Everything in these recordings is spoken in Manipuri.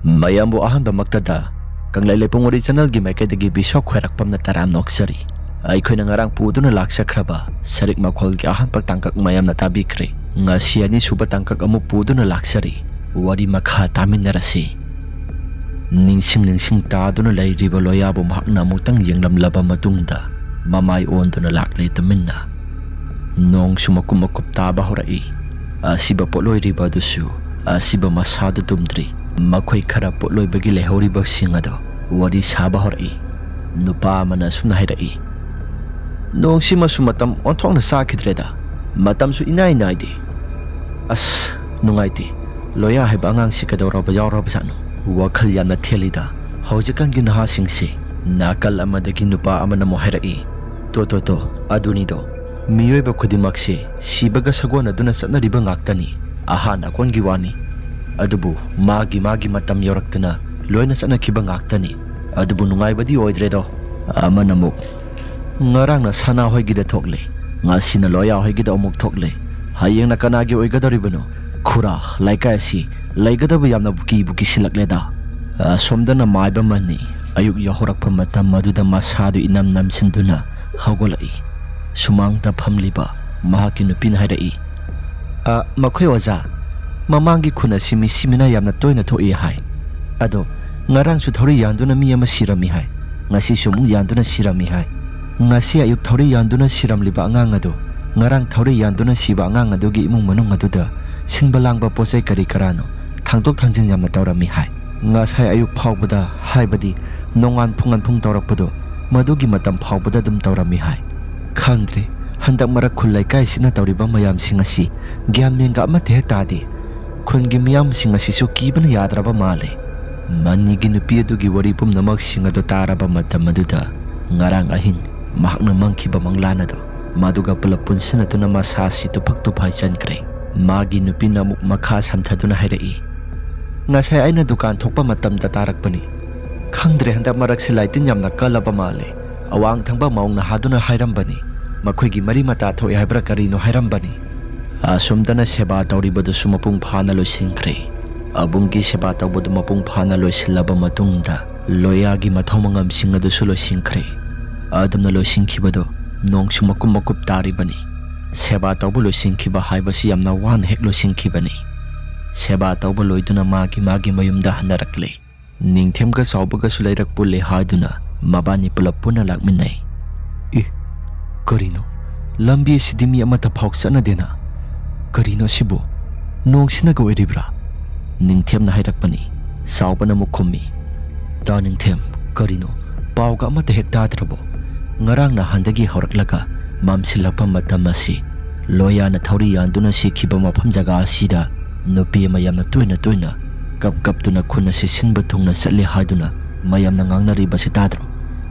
Mayambu ahan bamaktada Kanglay Pong original gi maikadagi bisok khwerakpam na taram noksari Aikhoy na ngarang puduna laksakhraba sarik makhol gi ahan pagtangkak mayam na tabikre ngasi ani suba tangkak amu puduna laksari wari makha taminarasi ningsing taduna lairiba loyabo mahakna mutang yenglamlaba matungda mamay onduna laklay tuminna nong sumakumakup taba horai asiba poloy riba dusu asiba masado tumdri makoy khara poloy bagi lehori baksingado wari saba horai nupa mana sumna hairai nong sima sumatam onthong na sakidreda matam su inay di as nungaiti loya haiba angang sikadawra bayaw basano wakhal yamna thelida haujikan gi naha singsi nakal amadagi nupa amana mo hairai to aduni do miyoy ba khudimakse sibaga sagona duna satnariba ngaktani ahan akon gi wani adubu magi matam yoraktana loina sana kiba ngaktani adubu nungai badi oidre do amanamuk ngarang na sana hoy gida thokle ngasina loya hoy gida omuk thokle hayeng na kanagi oigadari bano khura laika si laigadabu yamna buki silakleda somdana maiba mani ayuk yahorak pamatam maduda masadu inam namsinduna hawgolai sumang ta phamliba mahaki nupin hairai makhoi oja mamangi khuna simina yamna toina thoi hai ado ngarang su thori yanduna mi ama sirami hai ngasi sumu yanduna sirami hai ngasi ayuk thori yanduna siramliba angang ado ngarang thori yanduna siba angang ado gi imung manung aduda sinbalangba posai kari karano thangtok thangjing yamna tawrami hai ngasai ayuk phawbada haibadi nongan phung tawrakpado madugi matam phawbada dum tawrami hai khangdre handak marak khulai kai sina tawriba mayam singasi gyam menga amate tadi khungi miyam singasi su kibana yadraba male manni gi nupi adugi wari pum namak singado taraba matam maduda ngarang ahin mahakna mangkiba manglana do maduga pulapun sina tuna masasi to phakto phaisan kre magi nupi namuk makha samthaduna hairai ngasai aina dukan thokpa matam da tarakpani khangdre handak marak silaitin yamna kalaba male awang thangba maung na haduna hairambani makhoi gi mari mata thoi haibra karino hairambani asumdana seba tawribadu sumapung phana loisingkre abunggi seba tawbadu mapung phana loisilaba matungda loyagi mathomangam singadu suloisingkre adamna loisingkhibado nong sumakum taribani seba tawbu loisingkhiba haibasi yamna wan hek loisingkhibani seba tawbu loiduna magi mayumda hanarakle ningthemga sawbaga sulairak pulle haiduna mabani pulap puna lakminai karino lambi sidimi amata phauksana dena karino sibo nong sinaga oiribra ningthem na hairakpani sawbana mukhummi ta ningthem karino pauga amata hekta drabo ngarang na handagi horaklaga mamsilapam matamasi loya na thori yanduna sikhiba mafam jaga asida nupi mayamna toina kap tuna khuna sinba thungna satli haiduna mayamna ngangnari basitadro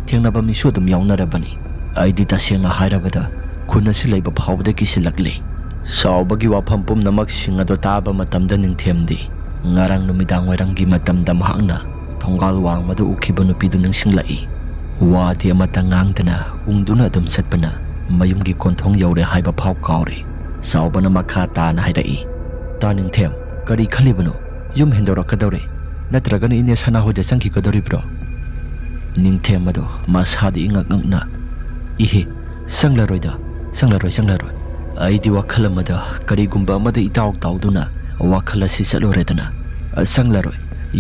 thengnaba misu dum yawnarabani aidi tasena hairabada khuna silaiba phawda kisilakle sawbagi wafam pum namak singado taba matamda ningthemdi ngarang numidang wairanggi matamda mahakna thongal wang madu ukhiba nupidu ningsinglai wadi amata ngangdana ungduna dum satpana mayumgi konthong yaure haiba phaw kaure sawbana makha ta na hairai ta ningthem kari khalibano yum hendorakadore natragana ine sana hoja sangki kadoribro ningthem ado masadi ingakna ihe sanglaroi aidi wakhala mada kari gumba mada itaw tawduna wakhala si saloredana sanglaroi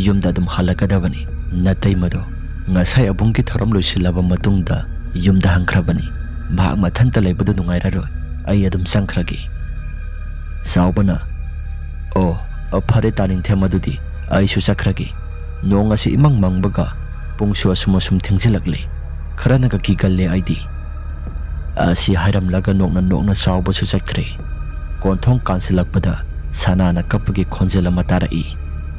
yumda dum halakadabani natai mado ngasai abungki tharam loisilaba matungda yumda hangkrabani ma mathanta leibadu nungairaroi ai adum sangkragi sawbana phare taning themadudi ai su sakragi nonga si imang mangbaga pungsu asum thingsilakle kharana ka kigalle aidi asi hairam laga nokna sawba su sakre konthong kansilakpada sana na kapagi khonjela matarai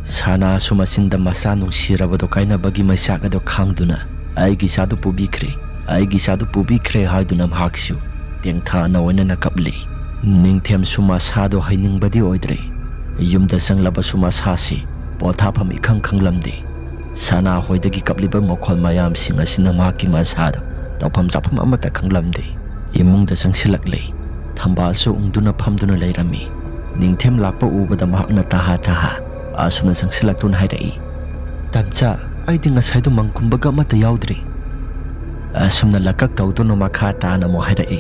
sana sumasinda masa nungsirabado kaina bagi maisakado khangduna aigi sadu pubikre haiduna mhaksu tengtha na oina na kaple ningthem suma sado hainingbadi oidre yumda sanglaba suma sasi pothafam ikhang khanglamde sana hoidagi kapliba mokhol mayam singa sina maki masado tawpham chapam amata khanglamde imungda sangsilakle thambasu ungduna phamduna leirami ningthem lakpa ubada mahakna taha asuna sangsilaktun hairai Tabcha aidi ngasai du mangkumbaga mata yaudri. Asumna lakak tawduna makha taana mo haidai.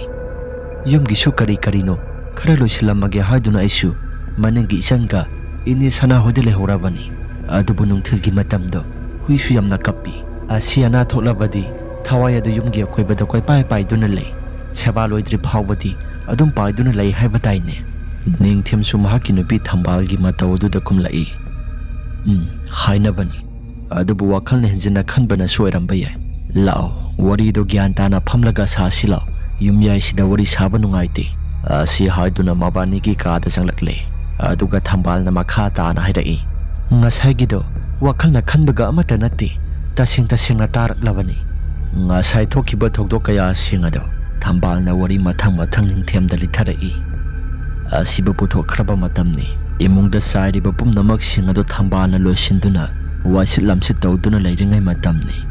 Yum gisu kari no khara loisilamage haiduna aisu manengi isanga ini sana hodele horabani. Adubu nungthilgi matamdo huisu yamna kappi. Asiana tholabadi thawai adu yumgi akoibada koi pai duna lei. Cheba loidri phawbadi adum pai duna lei haibatai ne. Ningthem su mahaki nupi Thambalgi matawdu da kumlai. Hainabani. Adubu wakal ne hinjina khanbana soiramba yai. Lao wari do gyan tana phamlaga sa sila yumyai sida wari saba nungaite. Asi haiduna mabani ki kaada sanglakle. Aduga Thambal na makha tana haidai. Ngasai gido wakal na khanbaga amata nati. Tasing na taraklabani. Ngasai thokiba thokdo kaya singado. Thambal na wari mathang ningthem da litharai. Asiba puthokraba matamni. Imungda sairiba pumnamak singado Thambal na loisinduna wasit lamsit tawduna leiringai matamni.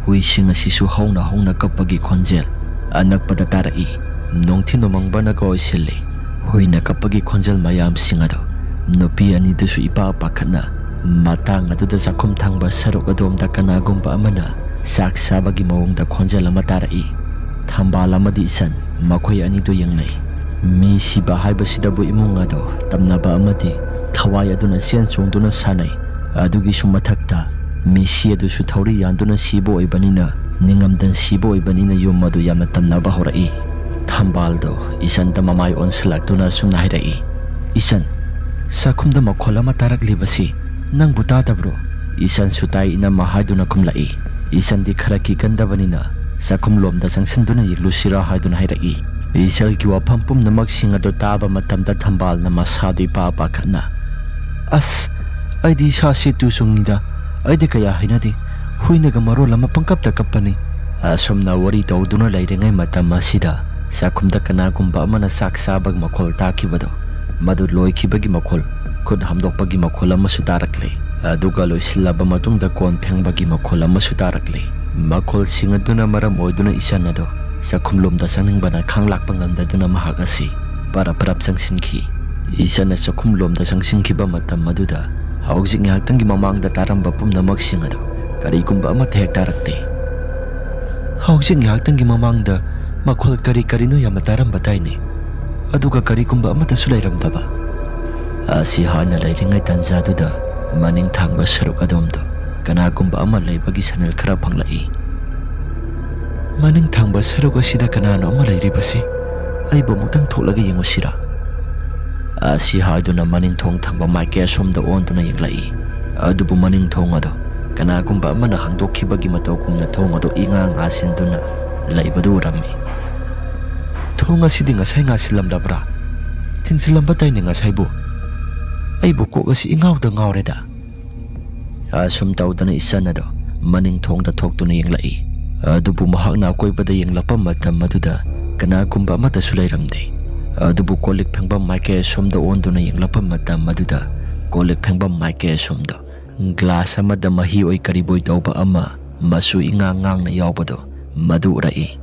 Hui singa sisu hauna kapagi khonjel anakpada tarai. Nongthino mangbana ko isili. Hui na kapagi khonjel mayam singado. Nupi ani dusu ipa pakhatna. Matang aduda sakum thangba saruk adomda kanagumba amana sak sabagi mawongda khonjel ama tarai. Thambal amadi isan makhoi ani do yangnai. Mi siba haibasidabu imung ado tamnaba amadi thawai aduna sian chongduna sanai. Adugi sumathakta mi si adu su thauri yanduna sibo oibanina ningamdan sibo oibanina yum adu yamna tamnaba horai. Thambal do isan da mamai onslaktuna sumna hairai. Isan sakumda makhol ama taraklibasi nang buta tabro. Isan sutai ina mahaduna kumlai. Isan di kharaki gandabanina sakum lomda sangsinduna yiglusira haiduna hairai. Isal ki wafam pumnamak singado taba matamda Thambal na masado ipa pakhatna. As aidi sasi tu sungida aidi kaya hainadi huinaga marol ama pangkapta kapani. Asumna wari tawduna leiringai matam asida sakumda kanagumba amana sak sabag makhol takibado. Madu loikibagi makhol khud hamdokpagi makhol amasu tarakle. Aduga loisilaba matungda kon phengbagi makhol amasu tarakle. Makhol singaduna maram oiduna isanado sakumlomda sangingbana khanglakpa ngamdaduna mahagasi parap sangsinki. Isana sakumlomda sangsinkiba matam maduda haujik ngihaktangi mamangda taramba pumnamak singado karigumba amata hek tarakte. Haujik ngihaktangi mamangda makhol kari no yama taramba taine. Aduga karigumba amata sulairamdaba. Asi hana leiringai tanzaduda maning thangba saruk adomdo kanagumba ama leibagi sanel khara phanglai. Maning thangba saruk asida kanano ama leiribasi aibo muktang tholaga yengusira. Asi haiduna maning thong thangba maike asomda onduna yenglai. Adubu maning thong ado kanagumba amana hangdokhibagi mataw kumna thong ado ingang asinduna leibadu urami. Thong asidi ngasai ngasilamdabra thingsilamba taine ngasaibu aibu ko kasi ingawda ngawreda. Asum tawdana isanado maning thongda thoktuna yenglai. Adubu mahakna akoibada yenglapa matam maduda kanagumba amata sulairamde. Adubu kolik phengba maike somda onduna yenglapa matam maduda kolik phengba maike somda glass amada mahi oi kariboi tawba ama masu ingangang na yawbado madu urai.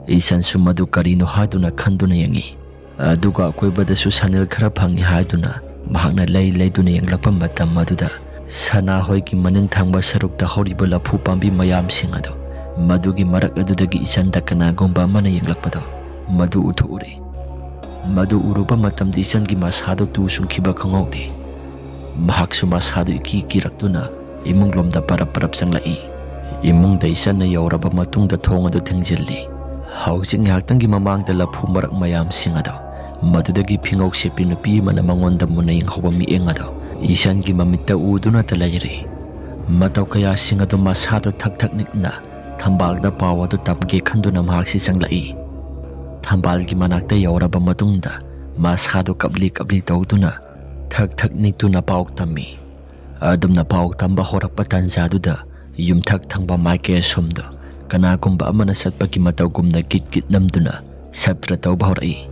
Isan su madu karino haduna khanduna yengi. Aduga akoibada su sanel khara phangi haduna mahakna leiduna yenglapa matam maduda sana hoiki maning thangba sarukta horiba lapu pambi mayam singado madugi marak adudagi isanda kanagumba amana yenglakpado madu uthu ure. Madu uruba matamdi isangi masado tu sungkiba khangawde. Mahaksu masado ikikirakduna imung lomda parap sanglai. Imung da isan na yauraba matungda thong ado thengjilli. Haujik ngihaktangi mamangda lapu marak mayam singado madudagi phingok sepi nupi mana mangonda munaying hawa mieng ado isangi mamitta uduna talairi. Mataw kaya singado masado thak nikna Thambalda pawado tamge khanduna mahaksi sanglai. Thambalgi manakta yauraba matungda masado kabli tawduna thak niktuna pawok tami. Adumna pawok tamba horakpa tanzaduda yumthak thangba maike somdo kanagumba amana satpagi matawgumna git namduna sabtra tawba horai.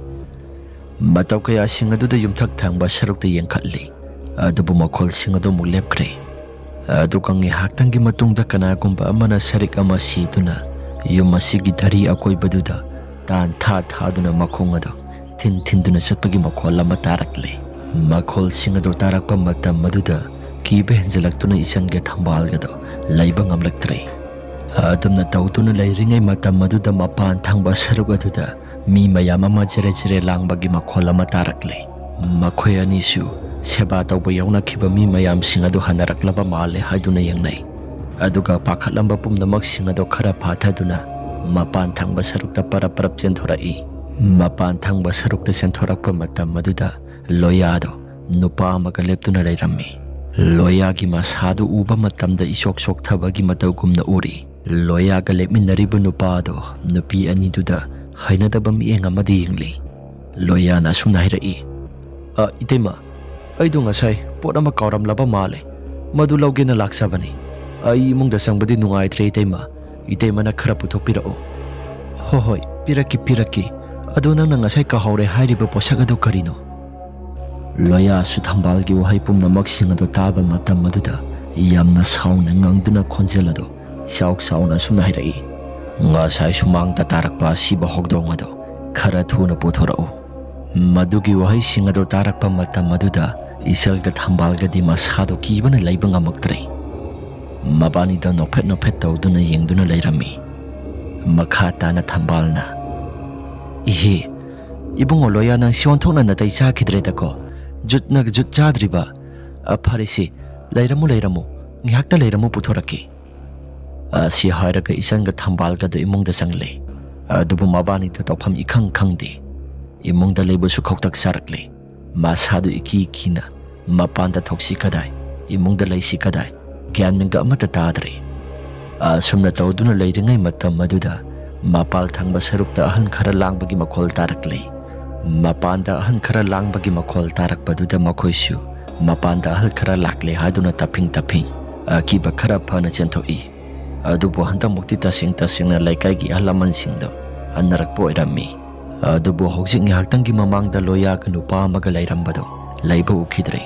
Mataw kaya singaduda yumthak thangba sarukta yengkhatli. Adubu makhol singado muk lepkre. Adukang ngihaktangi matungda kanagumba amana sarik ama siduna yum asigi dhari akoibaduda tan thaduna makhong ado thinduna satpagi makhol ama tarakle. Makhol singado tarakpa matam maduda ꯀꯤꯕ ꯍꯦꯟꯖꯜꯂꯛꯇꯨꯅ ꯏꯆꯟꯒ ꯊꯝꯕꯥꯜꯒꯗꯣ ꯂꯩꯕ ꯉꯝꯂꯛꯇ꯭ꯔꯦ꯫ ꯑꯗꯨꯝꯅ ꯇꯧꯗꯨꯅ ꯂꯩꯔꯤꯉꯩ ꯃꯇꯝ ꯑꯗꯨꯗ ꯃꯄꯥꯟ ꯊꯪꯕ ꯁꯔꯨꯛ ꯑꯗꯨꯗ ꯃꯤ ꯃꯌꯥꯝ ꯑꯃ ꯖꯦꯔꯦ ꯖꯦꯔꯦ ꯂꯥꯡꯕꯒꯤ ꯃꯈꯣꯜ ꯑꯃ ꯇꯥꯔꯛꯂꯦ꯫ ꯃꯈꯣꯏ ꯑꯅꯤꯁꯨ ꯁꯦꯕꯥ ꯇꯧꯕ ꯌꯥꯎꯅꯈꯤꯕ ꯃꯤ ꯃꯌꯥꯝꯁꯤꯡ ꯑꯗꯨ ꯍꯟꯅꯔꯛꯂꯕ ꯃꯥꯜꯂꯦ ꯍꯥꯏꯗꯨꯅ ꯌꯦꯡꯅꯩ꯫ ꯑꯗꯨꯒ ꯄꯥꯈꯠꯂꯝꯕ ꯄꯨꯝꯅꯃꯛꯁꯤꯡ ꯑꯗꯨ ꯈꯔ ꯐꯥꯊꯗꯨꯅ ꯃꯄꯥꯟ ꯊꯪꯕ ꯁꯔꯨꯛꯇ ꯄꯔꯞ ꯄꯔꯞ ꯆꯦꯟꯊꯣꯔꯛꯏ꯫ ꯃꯄꯥꯟ ꯊꯪꯕ ꯁꯔꯨꯛꯇ ꯆꯦꯟꯊꯣꯔꯛꯄ ꯃꯇꯝ ꯑꯗꯨꯗ ꯂꯣꯌꯥꯗꯣ ꯅꯨꯄꯥ ꯑꯃꯒ ꯂꯦꯞꯇꯨꯅ ꯂꯩꯔꯝꯃꯤ꯫ ꯂꯣꯌꯥꯒꯤ ꯃꯁꯥꯗꯨ ꯎꯕ ꯃꯇꯝꯗ ꯏꯆꯣꯛ ꯆꯣꯛꯊꯕꯒꯤ ꯃꯇꯧꯒꯨꯝꯅ ꯎꯔꯤ꯫ ꯂꯣꯌꯥꯒ ꯂꯦꯞꯃꯤꯟꯅꯔꯤꯕ ꯅꯨꯄꯥꯗꯣ ꯅꯨꯄꯤ ꯑꯅꯤꯗꯨꯗ ꯍꯩꯅꯗꯕ ꯃꯤꯠꯌꯦꯡ ꯑꯃꯗ ꯌꯦꯡꯂꯤ꯫ ꯂꯣꯌꯥꯅ ꯑꯁꯨꯝꯅ ꯍꯥꯏꯔꯛꯏ, ꯏꯇꯩꯃ, ꯑꯩꯗꯣ ꯉꯁꯥꯏ ꯄꯣꯠ ꯑꯃ ꯀꯥꯎꯔꯝꯂꯕ ꯃꯥꯜꯂꯦ, ꯃꯗꯨ ꯂꯧꯒꯦꯅ ꯂꯥꯛꯆꯕꯅꯤ꯫ ꯑꯩ ꯏꯃꯨꯡꯗ ꯆꯪꯕꯗꯤ ꯅꯨꯡꯉꯥꯏꯇ꯭ꯔꯦ ꯏꯇꯩꯃ, ꯏꯇꯩꯃꯅ ꯈꯔ ꯄꯨꯊꯣꯛꯄꯤꯔꯛꯑꯣ꯫ ꯍꯣꯏ ꯄꯤꯔꯛꯀꯦ, ꯑꯗꯣ ꯅꯪꯅ ꯉꯁꯥꯏ ꯀꯥꯎꯍꯧꯔꯦ ꯍꯥꯏꯔꯤꯕ ꯄꯣꯠꯁꯛ ꯑꯗꯨ ꯀꯔꯤꯅꯣ? ꯂꯣꯌꯥꯁꯨ ꯊꯝꯕꯥꯜꯒꯤ ꯋꯥꯍꯩ ꯄꯨꯝꯅꯃꯛꯁꯤꯡ ꯑꯗꯨ ꯇꯥꯕ ꯃꯇꯝ ꯑꯗꯨꯗ ꯌꯥꯝꯅ ꯁꯥꯎꯅ ꯉꯪꯗꯨꯅ ꯈꯣꯟꯖꯦꯜ ꯑꯗꯨ ꯏꯆꯥꯎ ꯆꯥꯎꯅ ꯑꯁꯨꯝꯅ ꯍꯥꯏꯔꯛꯏ, ꯉꯁꯥꯏ ꯁꯨꯃꯥꯡꯗ ꯇꯥꯔꯛꯄ ꯑꯁꯤꯕ ꯍꯧꯗꯣꯡ ꯑꯗꯨ ꯈꯔ ꯊꯨꯅ ꯄꯨꯊꯣꯔꯛꯎ꯫ ꯃꯗꯨꯒꯤ ꯋꯥꯍꯩꯁꯤꯡ ꯑꯗꯨ ꯇꯥꯔꯛꯄ ꯃꯇꯝ ꯑꯗꯨꯗ ꯏꯆꯜꯒ ꯊꯝꯕꯥꯜꯒꯗꯤ ꯃꯁꯥꯗꯣ ꯀꯤꯕꯅ ꯂꯩꯕ ꯉꯝꯃꯛꯇ꯭ꯔꯦ꯫ ꯃꯕꯥꯅꯤꯗ ꯅꯣꯛꯐꯦꯠ ꯅꯣꯛꯐꯦꯠ ꯇꯧꯗꯨꯅ ꯌꯦꯡꯗꯨꯅ ꯂꯩꯔꯝꯃꯤ꯫ ꯃꯈꯥ ꯇꯥꯅ ꯊꯝꯕꯥꯜꯅ, ꯏꯍꯦ, ꯏꯕꯨꯡꯉꯣ ꯂꯣꯌꯥ, ꯅꯪ ꯁꯤꯑꯣꯟꯊꯣꯛꯅ ꯅꯥꯇꯩ ꯆꯥꯈꯤꯗ꯭ꯔꯦꯗꯀꯣ, ꯖꯨꯠꯅ ꯖꯨꯠ ꯆꯥꯗ꯭ꯔꯤꯕ꯫ ꯐꯔꯦꯁꯦ, ꯂꯩꯔꯝꯃꯨ, ꯉꯥꯏꯍꯥꯛꯇ ꯂꯩꯔꯝꯃꯨ, ꯄꯨꯊꯣꯔꯛꯀꯦ꯫ ꯑꯁꯤ ꯍꯥꯏꯔꯒ ꯏꯆꯟꯒ ꯊꯝꯕꯥꯜꯒꯗ ꯏꯃꯨꯡꯗ ꯆꯪꯂꯦ꯫ ꯑꯗꯨꯕꯨ ꯃꯕꯥꯅꯤꯗ ꯇꯧꯐꯝ ꯏꯈꯪ ꯈꯪꯗꯦ꯫ ꯏꯃꯨꯡꯗ ꯂꯩꯕꯁꯨ ꯈꯧꯇꯛ ꯆꯥꯔꯛꯂꯦ꯫ ꯃꯁꯥꯗꯨ ꯏꯀꯤ ꯀꯤꯅ ꯃꯄꯥꯟꯗ ꯊꯣꯛꯁꯤ ꯀꯗꯥꯏ, ꯏꯃꯨꯡꯗ ꯂꯩꯁꯤ ꯀꯗꯥꯏ, ꯒ꯭ꯌꯥꯟ ꯃꯦꯟꯒ ꯑꯃꯠꯇ ꯇꯥꯗ꯭ꯔꯦ꯫ ꯑꯁꯨꯝꯅ ꯇꯧꯗꯨꯅ ꯂꯩꯔꯤꯉꯩ ꯃꯇꯝ ꯑꯗꯨꯗ ꯃꯄꯥꯜ ꯊꯪꯕ ꯁꯔꯨꯛꯇ ꯑꯍꯟ ꯈꯔ ꯂꯥꯡꯕꯒꯤ ꯃꯈꯣꯜ ꯇꯥꯔꯛꯂꯦ꯫ ꯃꯄꯥꯟꯗ ꯑꯍꯟ ꯈꯔ ꯂꯥꯡꯕꯒꯤ ꯃꯈꯣꯜ ꯇꯥꯔꯛꯄꯗꯨꯗ ꯃꯈꯣꯏꯁꯨ ꯃꯄꯥꯟꯗ ꯑꯍꯜ ꯈꯔ ꯂꯥꯛꯂꯦ ꯍꯥꯏꯗꯨꯅ ꯇꯞꯐꯤꯡ ꯑꯀꯤꯕ ꯈꯔ ꯐꯅ ꯆꯦꯟꯊꯣꯛꯏ꯫ ꯑꯗꯨꯕꯨ ꯍꯟꯗꯛꯃꯨꯛꯇꯤ ꯇꯁꯦꯡꯅ ꯂꯩꯀꯥꯏꯒꯤ ꯑꯍꯜ ꯂꯃꯟꯁꯤꯡꯗꯣ ꯍꯟꯅꯔꯛꯄ ꯑꯣꯏꯔꯝꯃꯤ꯫ ꯑꯗꯨꯕꯨ ꯍꯧꯖꯤꯛ ꯉꯥꯏꯍꯥꯛꯇꯪꯒꯤ ꯃꯃꯥꯡꯗ ꯂꯣꯌꯥꯒ ꯅꯨꯄꯥ ꯑꯃꯒ ꯂꯩꯔꯝꯕꯗꯣ ꯂꯩꯕ ꯎꯈꯤꯗ꯭ꯔꯦ꯫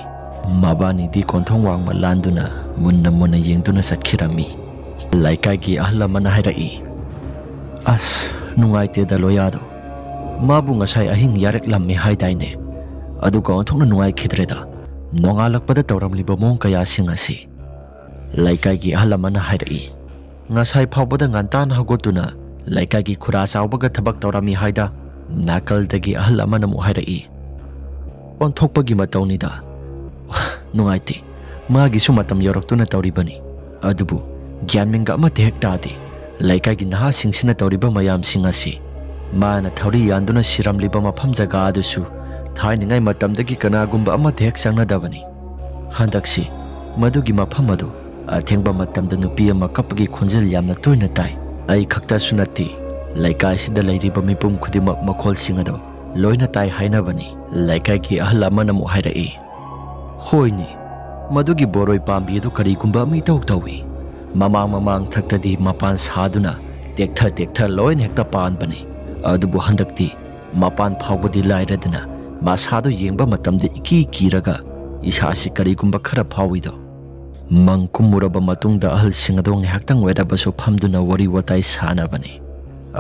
ꯃꯕꯥꯅꯤꯗꯤ ꯀꯣꯟꯊꯣꯡ ꯋꯥꯡꯃ ꯂꯥꯟꯗꯨꯅ ꯃꯨꯟꯅ ꯌꯦꯡꯗꯨꯅ ꯆꯠꯈꯤꯔꯝꯃꯤ꯫ ꯂꯩꯀꯥꯏꯒꯤ ꯑꯍꯜ ꯑꯃꯅ ꯍꯥꯏꯔꯛꯏ, ꯑꯁ, ꯅꯨꯡꯉꯥꯏꯇꯦꯗ ꯂꯣꯌꯥꯗꯣ, ꯃꯥꯕꯨ ꯉꯁꯥꯏ ꯑꯍꯤꯡ ꯌꯥꯔꯛꯂꯝꯃꯤ ꯍꯥꯏꯗꯥꯏꯅꯦ, ꯑꯗꯨꯒ ꯑꯣꯟꯊꯣꯛꯅ ꯅꯨꯡꯉꯥꯏꯈꯤꯗ꯭ꯔꯦꯗ, ꯅꯣꯡꯉꯥꯜꯂꯛꯄꯗ ꯇꯧꯔꯝꯂꯤꯕ ꯃꯑꯣꯡ ꯀꯌꯥꯁꯤꯡ ꯑꯁꯤ꯫ ꯂꯩꯀꯥꯏꯒꯤ ꯑꯍꯜ ꯑꯃꯅ ꯍꯥꯏꯔꯛꯏ, ꯉꯁꯥꯏ ꯐꯥꯎꯕꯗ ꯉꯟꯇꯥꯅ ꯍꯧꯒꯠꯇꯨꯅ ꯂꯩꯀꯥꯏꯒꯤ ꯈꯨꯔꯥ ꯆꯥꯎꯕꯒ ꯊꯕꯛ ꯇꯧꯔꯝꯃꯤ ꯍꯥꯏꯗ꯫ ꯅꯥꯀꯜꯗꯒꯤ ꯑꯍꯜ ꯑꯃꯅ ꯑꯃꯨꯛ ꯍꯥꯏꯔꯛꯏ, ꯑꯣꯟꯊꯣꯛꯄꯒꯤ ꯃꯇꯧꯅꯤꯗ, ꯅꯨꯡꯉꯥꯏꯇꯦ, ꯃꯥꯒꯤꯁꯨ ꯃꯇꯝ ꯌꯧꯔꯛꯇꯨꯅ ꯇꯧꯔꯤꯕꯅꯤ꯫ ꯑꯗꯨꯕꯨ ꯒ꯭ꯌꯥꯟ ꯃꯦꯟꯒ ꯑꯃꯠꯇ ꯍꯦꯛ ꯇꯥꯗꯦ꯫ ꯂꯩꯀꯥꯏꯒꯤ ꯅꯍꯥꯁꯤꯡꯁꯤꯅ ꯇꯧꯔꯤꯕ ꯃꯌꯥꯝꯁꯤꯡ ꯑꯁꯤ ꯃꯥꯅ ꯊꯧꯔꯤ ꯌꯥꯟꯗꯨꯅ ꯁꯤꯔꯝꯂꯤꯕ ꯃꯐꯝ ꯖꯒꯥ ꯑꯗꯨꯁꯨ ꯊꯥꯏꯅꯉꯩ ꯃꯇꯝꯗꯒꯤ ꯀꯅꯥꯒꯨꯝꯕ ꯑꯃꯠꯇ ꯍꯦꯛ ꯆꯪꯅꯗꯕꯅꯤ꯫ ꯍꯟꯗꯛꯁꯤ ꯃꯗꯨꯒꯤ ꯃꯐꯝ ꯑꯗꯨ ꯑꯊꯦꯡꯕ ꯃꯇꯝꯗ ꯅꯨꯄꯤ ꯑꯃ ꯀꯞꯄꯒꯤ ꯈꯣꯟꯖꯦꯜ ꯌꯥꯝꯅ ꯇꯣꯏꯅ ꯇꯥꯏ꯫ ꯑꯩ ꯈꯛꯇꯁꯨ ꯅꯠꯇꯦ, ꯂꯩꯀꯥꯏꯁꯤꯗ ꯂꯩꯔꯤꯕ ꯃꯤꯄꯨꯝ ꯈꯨꯗꯤꯡꯃꯛ ꯃꯈꯣꯜꯁꯤꯡ ꯑꯗꯨ ꯂꯣꯏꯅ ꯇꯥꯏ ꯍꯥꯏꯅꯕꯅꯤ꯫ ꯂꯩꯀꯥꯏꯒꯤ ꯑꯍꯜ ꯑꯃꯅ ꯑꯃꯨꯛ ꯍꯥꯏꯔꯛꯏ, ꯍꯣꯏꯅꯦ, ꯃꯗꯨꯒꯤ ꯕꯣꯔꯣꯏ ꯄꯥꯝꯕꯤ ꯑꯗꯨ ꯀꯔꯤꯒꯨꯝꯕ ꯑꯃ ꯏꯇꯧ ꯇꯧꯏ꯫ ꯃꯃꯥꯡ ꯊꯛꯇꯗꯤ ꯃꯄꯥꯟ ꯁꯥꯗꯨꯅ ꯇꯦꯛꯊ ꯂꯣꯏꯅ ꯍꯦꯛꯇ ꯄꯥꯟꯕꯅꯤ꯫ ꯑꯗꯨꯕꯨ ꯍꯟꯗꯛꯇꯤ ꯃꯄꯥꯟ ꯐꯥꯎꯕꯗꯤ ꯂꯥꯏꯔꯗꯅ ꯃꯁꯥꯗꯨ ꯌꯦꯡꯕ ꯃꯇꯝꯗ ꯏꯀꯤ ꯀꯤꯔꯒ ꯏꯁꯥꯁꯤ ꯀꯔꯤꯒꯨꯝꯕ ꯈꯔ ꯐꯥꯎꯏꯗꯣ꯫ ꯃꯪ ꯀꯨꯝꯃꯨꯔꯕ ꯃꯇꯨꯡꯗ ꯑꯍꯜꯁꯤꯡ ꯑꯗꯨ ꯉꯥꯏꯍꯥꯛꯇꯪ ꯑꯣꯏꯔꯕꯁꯨ ꯐꯝꯗꯨꯅ ꯋꯥꯔꯤ ꯋꯥꯇꯥꯏ ꯁꯥꯅꯕꯅꯤ꯫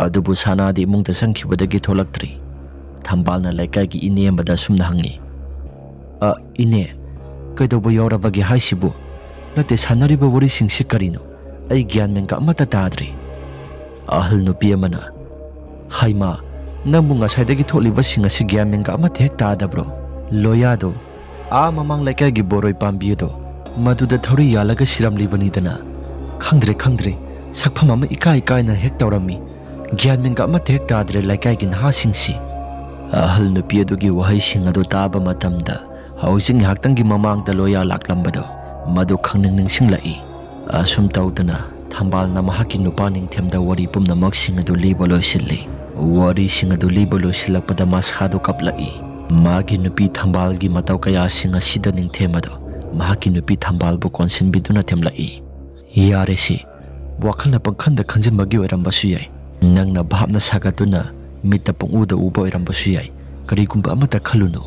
ꯑꯗꯨꯕꯨ ꯁꯅꯥꯗꯤ ꯏꯃꯨꯡꯗ ꯆꯪꯈꯤꯕꯗꯒꯤ ꯊꯣꯛꯂꯛꯇ꯭ꯔꯤ꯫ ꯊꯝꯕꯥꯜꯅ ꯂꯩꯀꯥꯏꯒꯤ ꯏꯅꯦ ꯑꯃꯗ ꯑꯁꯨꯝꯅ ꯍꯪꯉꯤ, ꯏꯅꯦ, ꯀꯩꯗꯧꯕ ꯌꯥꯎꯔꯕꯒꯦ ꯍꯥꯏꯁꯤꯕꯨ? ꯅꯠꯇꯦ, ꯁꯥꯟꯅꯔꯤꯕ ꯋꯥꯔꯤꯁꯤꯡꯁꯤ ꯀꯔꯤꯅꯣ? ꯑꯩ ꯒ꯭ꯌꯥꯟ ꯃꯦꯟꯒ ꯑꯃꯠꯇ ꯇꯥꯗ꯭ꯔꯤ꯫ ꯑꯍꯜ ꯅꯨꯄꯤ ꯑꯃꯅ, ꯍꯩꯃꯥ, ꯅꯪꯕꯨ ꯉꯁꯥꯏꯗꯒꯤ ꯊꯣꯛꯂꯤꯕꯁꯤꯡ ꯑꯁꯤ ꯒ꯭ꯌꯥꯟ ꯃꯦꯟꯒ ꯑꯃꯠꯇ ꯍꯦꯛ ꯇꯥꯗꯕ꯭ꯔꯣ? ꯂꯣꯌꯥꯗꯣ ꯃꯃꯥꯡ ꯂꯩꯀꯥꯏꯒꯤ ꯕꯣꯔꯣꯏ ꯄꯥꯝꯕꯤ ꯑꯗꯣ ꯃꯗꯨꯗ ꯊꯧꯔꯤ ꯌꯥꯜꯂꯒ ꯁꯤꯔꯝꯂꯤꯕꯅꯤꯗꯅ꯫ ꯈꯪꯗ꯭ꯔꯦ, ꯁꯛꯐꯝ ꯑꯃ ꯏꯀꯥꯏꯅ ꯍꯦꯛ ꯇꯧꯔꯝꯃꯤ꯫ ꯒ꯭ꯌꯥꯟ ꯃꯦꯟꯒ ꯑꯃꯠꯇ ꯍꯦꯛ ꯇꯥꯗ꯭ꯔꯦ ꯂꯩꯀꯥꯏꯒꯤ ꯅꯍꯥꯁꯤꯡꯁꯤ꯫ ꯑꯍꯜ ꯅꯨꯄꯤ ꯑꯗꯨꯒꯤ ꯋꯥꯍꯩꯁꯤꯡ ꯑꯗꯨ ꯇꯥꯕ ꯃꯇꯝꯗ ꯍꯧꯖꯤꯛ ꯉꯥꯏꯍꯥꯛꯇꯪꯒꯤ ꯃꯃꯥꯡꯗ ꯂꯣꯌꯥ ꯂꯥꯛꯂꯝꯕꯗꯣ ꯃꯗꯨ ꯅꯤꯡꯁꯤꯡꯂꯛꯏ꯫ ꯑꯁꯨꯝ ꯇꯧꯗꯅ ꯊꯝꯕꯥꯜꯅ ꯃꯍꯥꯛꯀꯤ ꯅꯨꯄꯥ ꯅꯤꯡꯊꯦꯝꯗ ꯋꯥꯔꯤ ꯄꯨꯝꯅꯃꯛꯁꯤꯡ ꯑꯗꯨ ꯂꯤꯕ ꯂꯣꯏꯁꯤꯜꯂꯤ꯫ ꯋꯥꯔꯤꯁꯤꯡ ꯑꯗꯨ ꯂꯤꯕ ꯂꯣꯏꯁꯤꯜꯂꯛꯄꯗ ꯃꯁꯥꯗꯨ ꯀꯞꯂꯛꯏ꯫ ꯃꯥꯒꯤ ꯅꯨꯄꯤ ꯊꯝꯕꯥꯜꯒꯤ ꯃꯇꯧ ꯀꯌꯥꯁꯤꯡ ꯑꯁꯤꯗ ꯅꯤꯡꯊꯦꯝ ꯑꯗꯣ ꯃꯍꯥꯛꯀꯤ ꯅꯨꯄꯤ ꯊꯝꯕꯥꯜꯕꯨ ꯀꯣꯟꯁꯤꯟꯕꯤꯗꯨꯅ ꯊꯦꯝꯂꯛꯏ꯫ ꯌꯥꯔꯦꯁꯤ, ꯋꯥꯈꯜꯅ ꯄꯪꯈꯟꯗ ꯈꯟꯖꯤꯟꯕꯒꯤ ꯑꯣꯏꯔꯝꯕꯁꯨ ꯌꯥꯏ꯫ ꯅꯪꯅ ꯚꯥꯞꯅ ꯁꯥꯒꯠꯇꯨꯅ ꯃꯤꯠꯇ ꯄꯪꯎꯗ ꯎꯕ ꯑꯣꯏꯔꯝꯕꯁꯨ ꯌꯥꯏ꯫ ꯀꯔꯤꯒꯨꯝꯕ ꯑꯃꯠꯇ ꯈꯜꯂꯨꯅꯨ꯫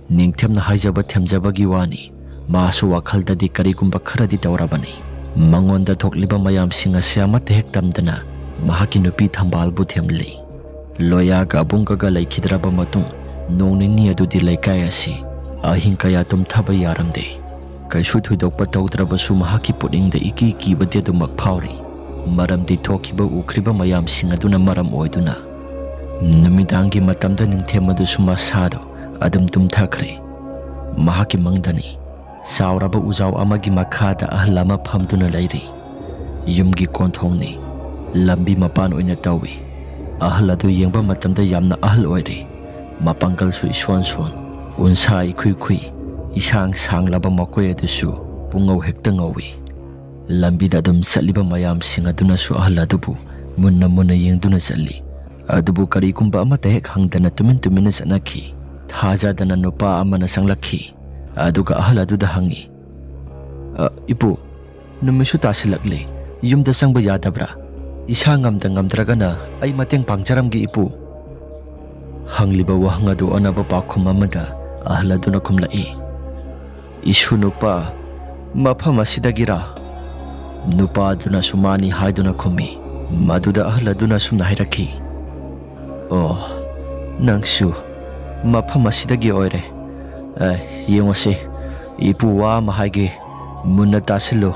ꯅꯤꯡꯊꯦꯝꯅ ꯍꯥꯏꯖꯕ ꯊꯦꯝꯖꯕꯒꯤ ꯋꯥꯅꯤ꯫ ꯃꯥꯁꯨ ꯋꯥꯈꯜꯗꯗꯤ ꯀꯔꯤꯒꯨꯝꯕ ꯈꯔꯗꯤ ꯇꯧꯔꯕꯅꯤ꯫ ꯃꯉꯣꯟꯗ ꯊꯣꯛꯂꯤꯕ ꯃꯌꯥꯝꯁꯤꯡ ꯑꯁꯤ ꯑꯃꯠꯇ ꯍꯦꯛ ꯇꯝꯗꯅ ꯃꯍꯥꯛꯀꯤ ꯅꯨꯄꯤ ꯊꯝꯕꯥꯜꯕꯨ ꯊꯦꯝꯂꯤ꯫ ꯂꯣꯌꯥꯒ ꯑꯕꯨꯡꯒꯒ ꯂꯩꯈꯤꯗ꯭ꯔꯕ ꯃꯇꯨꯡ ꯅꯣꯡ ꯅꯤꯅꯤ ꯑꯗꯨꯗꯤ ꯂꯩꯀꯥꯏ ꯑꯁꯤ ꯑꯍꯤꯡ ꯀꯌꯥ ꯇꯨꯝꯊꯕ ꯌꯥꯔꯝꯗꯦ꯫ Kaisu thuidokpa tawdrabasu mahaki putningda iki kibadi adumak phauri. Maramdi thokiba ukriba mayamsing aduna maram oiduna. Numidangi matamda ningthem adusu masado adum tumthakre. Mahaki mangdani sauraba ujaw amagi makhada ahal ama phamduna lairi. Yumgi konthongni lambi mapan oina tawi. Ahal adu yengba matamda yamna ahal oire. Mapangkal su ison son unsa ikhui isang sang laba makoy adusu pungaw hekta ngawi. Lambi da dum saliba mayam sing aduna su ahal adubu munna yengduna sali. Adubu kari kumba amata hek hangdana tumin sanaki. Thajadana nupa amana sanglakhi. Aduga ahal aduda hangi. Ipu, numisu tasilakli. Yumda sangba yadabra. Isa ngamdragana ay mateng pangjaramgi ipu. Hangliba wahang adu anaba pakhum amada ahal aduna kumlai. Isu nupa mafam asidagira. Nupa aduna sumani haiduna kumi. Maduda ahal aduna sumna hairaki. Oh, nangsu mafam asidagi oire. Yengose ipu wa mahage munna tasilo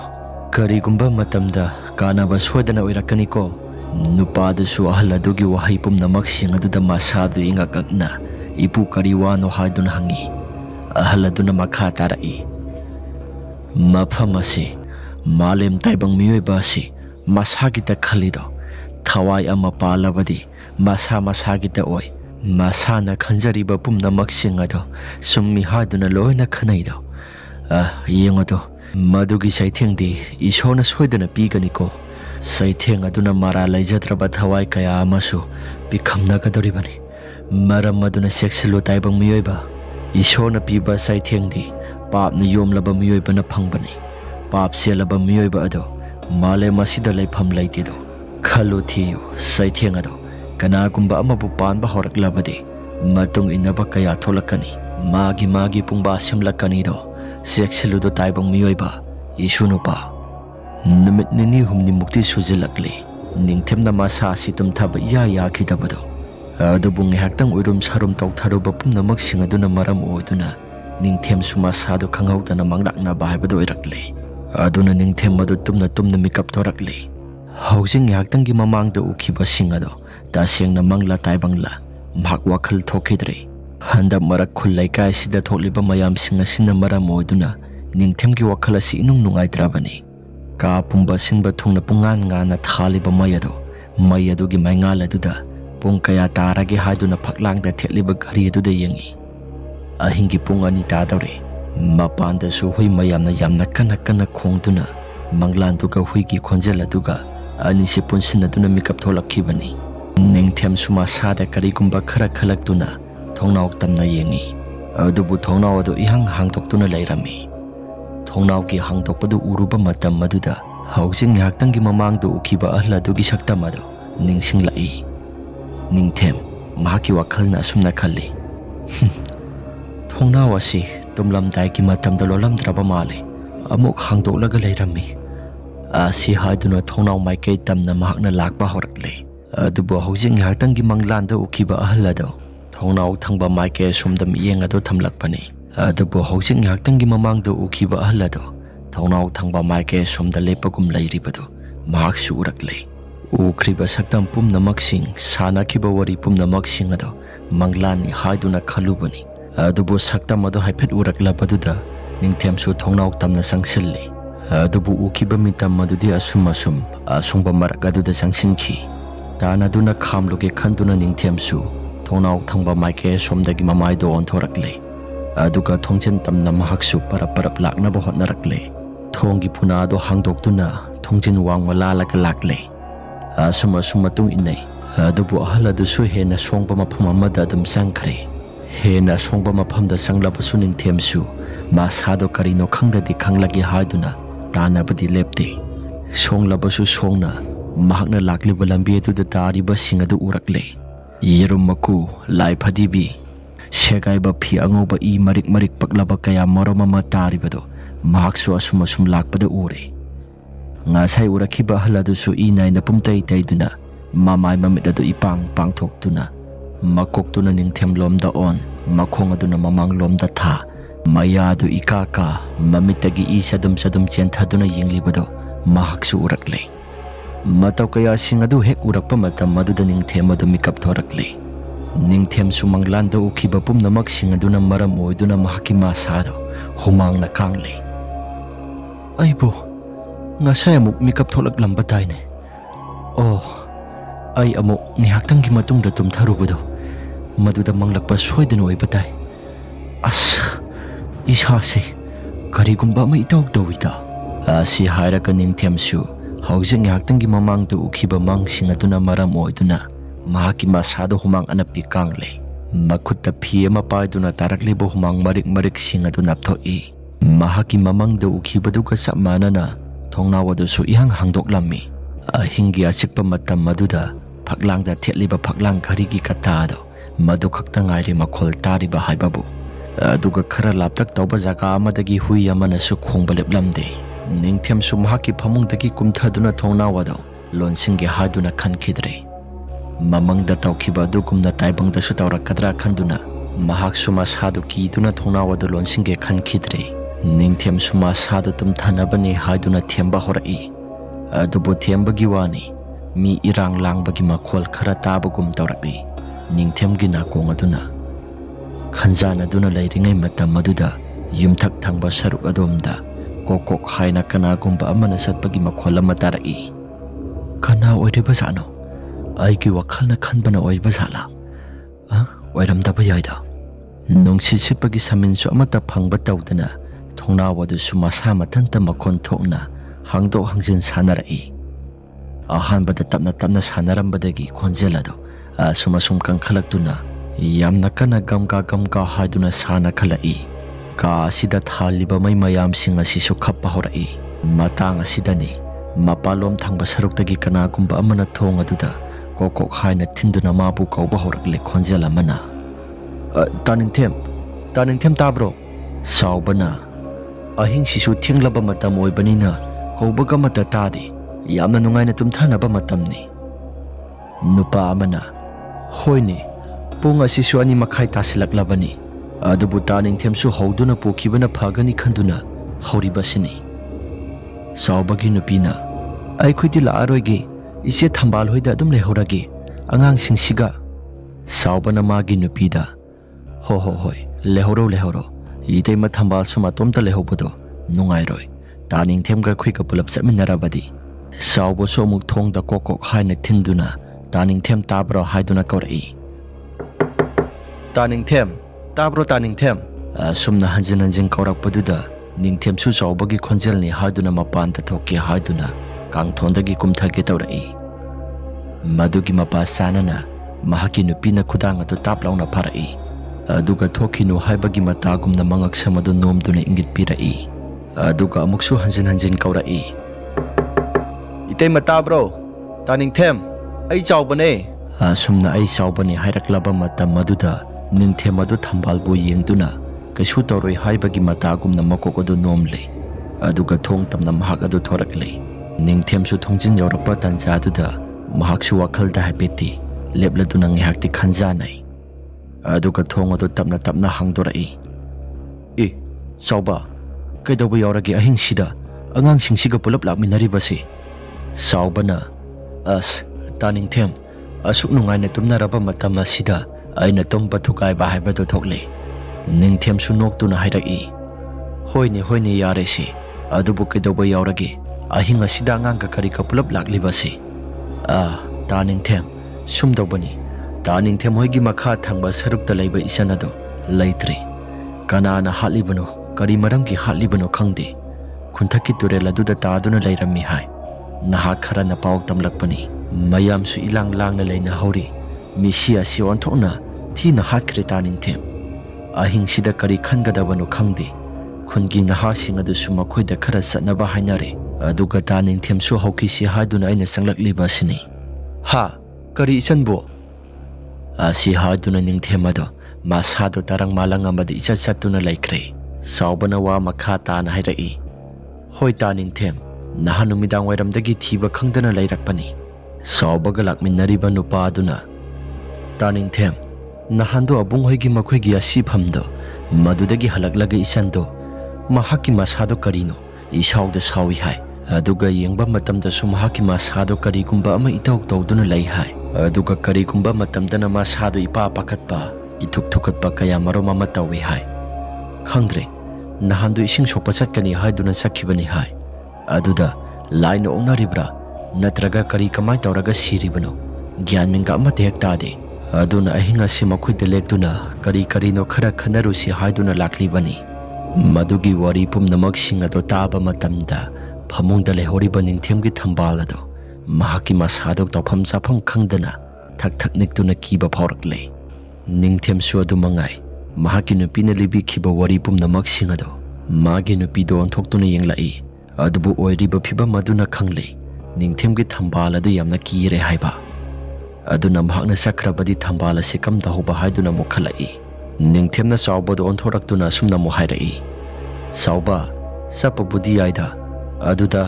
karigumba matamda kanaba sodana oirakani ko. Nupa adusu ahal adugi wahai pumnamak sing aduda masadu ingakakna ipu kariwano haiduna hangi. Ahal aduna makha tarai. Mafam asi malem taibang miyoiba asi masagita khalido thawai ama palabadi masagita oi. Masana khanjariba pumnamak sing ado summi haduna loina khanaido. Yengodo madugi saithengdi isona soidana pigani ko. Saitheng aduna mara laijadraba thawai kaya amasu pikhamna kadoribani. Maram aduna seksilo taibang miyoiba isona piba saithengdi papna yomlaba miyoiba na phangbani. Pap selaba miyoiba ado male masida laifam laitido. Khalu thiyo saitheng ado kanagumba amabu panba horaklabadi matung inaba kaya tholakani. Magi pungba simlakani do seksiludo taibang miyoiba isunupa. Numit nini humni mukti suzilakli ningthemna masa situm thaba yakidabado. Adubu ngahaktang uirum sarum tawtharuba pumnamak sing aduna maram oiduna ningthem sumasado khanghaudana manglakna bahaibado irakli. Aduna ningthem adu tumna mikap thorakli. Haujing ngahaktanggi mamangda ukhiba sing ado tasengna mangla taibangla mahak wakhal thokidre. Handa marak khulai kai sida tholiba mayam sing asina maram oiduna ningthemgi wakhal asi inung nungaidrabani. Ka pumba sinba thungna pungan ngana thaliba mayado mayadugi maingala duda pung kaya taragi haiduna phaklangda theliba gari duda yengi. Ahingi pungani tadore mapanda su hui mayamna yamna kana khongduna manglan duga huigi khonjela duga ani se punsina duna mikap tholakhibani. Ningthem suma sada karigumba khara khalaktuna thongnau tamna yengi. Adubu thongnau adu ihang hangtoktuna lairami. Thongnau ki hangtokpadu uruba matam maduda haujing ngahaktanggi mamangdo ukhiba ahal adugi saktam ado ningsinglai. Ningthem mahaki wakhalna asumna khalli. Thongnau asi tumlamdai ki matamda lolamdraba male amuk hangtoklaga lairami. Asi haiduna thongnau maikai tamna mahakna lakba horakle. Adubu haujing ngahaktanggi manglanda ukhiba ahal ado thongnau thangba maikai sumdam iyeng ado thamlakpani. Adubu haujing ngahaktanggi mamangdo ukhiba ahal ado thongnau thangba maikai sumda lepagum lairibado mahaksu urakle. Ukriba saktam pumnamak sing sanakhiba wari pumnamak sing ado manglani haiduna khalubani. Adubu saktam ado haiphet uraklabaduda ningthemsu thongnau tamna sangsilli. Adubu ukhiba mitam madudi asungba marak aduda sangsinkhi. Tanaduna khamluge khanduna ningthemsu thongnau thangba maikai somdagi mamaido onthorakle. Aduga thongchen tamna mahaksu parap laknaba hotnarakle. Thonggi phunado hangdoktuna thongchen wangwa lalaka lakle. Matung inay. Adubu ahal adusu hena songba mafam amada adum sangkhre. Hena songba mafamda sanglabasu ningthemsu masado karino khangdadi khanglagi haiduna tanabadi lepte. Songlabasu songna mahakna lakliba lambi aduda tariba sing adu urakle. Yerum maku lai phadibi segaiba phi angoba I marik paklaba kaya maromama taribado mahaksu asum lakpada ure. Ngasai urakhiba haladusu inay na pumtay tayduna mamay mamit ado ipang pangthoktuna makoktuna ningthem lomda on makhong aduna mamang lomda tha mayadu ikaka mamitagi sadum chentaduna yinglibado mahaksu urakle. Mataw kaya singadu hek urakpa matam maduda ningthem adu mikap thorakle. Ningthem sumanglanda ukiba pumnamak singaduna maram oiduna mahaki masado humang na kangle. Aibo, ngasay amuk mikap tholak lambatay ne. Oh, ay amuk nihaktang gimatungda tumtharubado. Maduda manglakpa soydana oibatay. As, isase, karigumba may itawag-dawita. Si hairaka ningthem su, hausing nihaktang gimamangda ukiba mang singaduna maram oiduna mahaki masado humang anapi kangle. Makutta piye mapaiduna taraklibo humang marik-marik singadu napthoi. Mahaki mamangda ukibadu kasamana na thongnawado su ihang hangdok lami. Hingi asikpa matam maduda paklangda thetliba paklang karigi katado madu khakta ngairi makhol tariba haibabu. Aduga khara laptak tawba jaga amadagi hui amana su khongba leplamde. Ningthem su mahaki phamungdagi kumthaduna thongnawado lonsingi haduna khankhidre. Mamangda tawkiba adukumna taibangda su tawrakadra khanduna mahak su masadu kiduna thongnawado lonsingi khankhidre. Ningthem su masadu tumthanabani haiduna themba horai. Adubo thembagi wani mi irang langbagi makhol khara tabagum tawrakli. Ningthem gi nakong aduna khanjana duna leiringai matam maduda yumthak thangba saruk adomda kokok haina kanagumba amana satpagi makhol ama tarai. Kana oiriba sano aigi wakhalna khanbana oiba sala oiramdaba yaida. Nungsi sipagi saminsu amata phangba tawdana thongnawadu su masa mathanta makhon thokna hangdok hangjin sanarai. Ahanbada tapna sanarambadagi khonjelado sumasum kangkhalakduna yamna kana gamka haiduna sana khalai. Ka asida thaliba may mayam singa sisu khappa horai. Matang asidani mapalom thangba saruktagi kanagumba amana thong aduda kokok haina thinduna mabu kauba horakle khonjela mana. Taningthem tabro saubana ahing sisu thenglaba matam oibanina kaubaga mata tadi yamna nungaina tumthanaba matamni. Nupa amana hoine punga sisu ani makhai tasilaklabani adubu taningthem su hauduna pokibana phagani khanduna hauribasini. Saubagi nupina aikhudi laaroige ise thambal hoida adum lehorage angang singsiga. Saubana magi nupida hoi lehoro itei ma thambal suma tomta lehobodo nungairoi. Taningthem ga khuika pulap saminarabadi saubo so muk thongda kokok haina thinduna Taningthem tabro haiduna kaurai. Taningthem tabro taningthem sumna hanjin kaurakpaduda ningthem su saubagi khonjelni haiduna mapanta thokke haiduna kangthondagi kumthage taurai. Madugi mapa sanana mahaki nupina khudang atu taplauna pharai. Aduga thokhinu haibagi matagumna mangak samadu nomduna ingit pirai. Aduga amuksu hanjin kaurai. Itei matabro taningthem ai chaubane sumna ai chaubane hairaklaba matam maduda ningthem adu thambalbu yengduna kaisu toroi haibagi matagumna makokodu nomle. Aduga thong tamna mahak adu thorakle. Ningthem su thongjin yorapa tanjaduda mahaksu wakhalda habeti lepladuna ngihakti khanjanai. Aduga thong adu tapna hangdorai. Sauba kaidoba yoragi ahing sida angang singsiga pulap lakminaribasi. Saubana taningthem asuk nungaina tumnaraba matam asida aina tomba thukaiba haibado thokle. Ningthem su noktuna hairai. Hoine yaresi adubu kaidoba yoragi ahing asida angang kari kapulap laklibasi. Taningthem sumdobani taningthem hoigi makha thangba sarukta leiba isanado leitre. Kanana hatlibano kari maramgi hatlibano khangde. Khunthaki turel aduda taduna leirammi hai. Nahak khara na pawag tamlakpani mayam su ilang na leina hauri. Misia si onthokna thi na hatkre taningthem. Ahing sida kari khangadabano khangde. Khungi naha sing adu su makhoida khara satnaba hainare. Aduga taningthem su hauki si haiduna aina sanglakliba sini. Kari isanbo si haiduna ningthem ado masado tarang malang amadi isatuna laikre. Saubana wa makha tana hairai. Hoi taningthem nahan numidang wairamdagi thiba khangdana lairakpani. Saubaga lakminariba nupa aduna taningthem Nahando abung hoigi makoigi asifamdo madudagi halaklaga isando mahaki masado karino isawda sawi hai aduga yengba matamda su mahaki masado karigumba ama itawk tawduna lay hai aduga karigumba matamdana masado ipa pakatpa ituk thukatpa kaya marom ama tawi hai khangdre nahando ising sokpa chatkani haiduna sakhibani hai aduda laino ongnaribra natraga kari kamai tawraga siribano gyan minga ama tek tade aduna ahinga si makhoi lekduna kari karino khara khanarusi haiduna laklibani madugi wari pumnamak sing ado taba matamda phamungda lehoriba ningthemgi thambal ado mahaki masadok tawpham chafam khangdana thak thak niktuna kiba phaurakle ningthem su adu mangai mahaki nupina libi khiba wari pumnamak sing ado magi nupi do onthoktuna yenglai adubu oiriba phiba maduna khangle ningthemgi thambal adu yamna kire haiba aduna mahakna sakrabadi thambala sikam dahuba haiduna mukhalai ningthemna sawbado onthoraktuna sumna mohairai sawba sapa budi aida aduda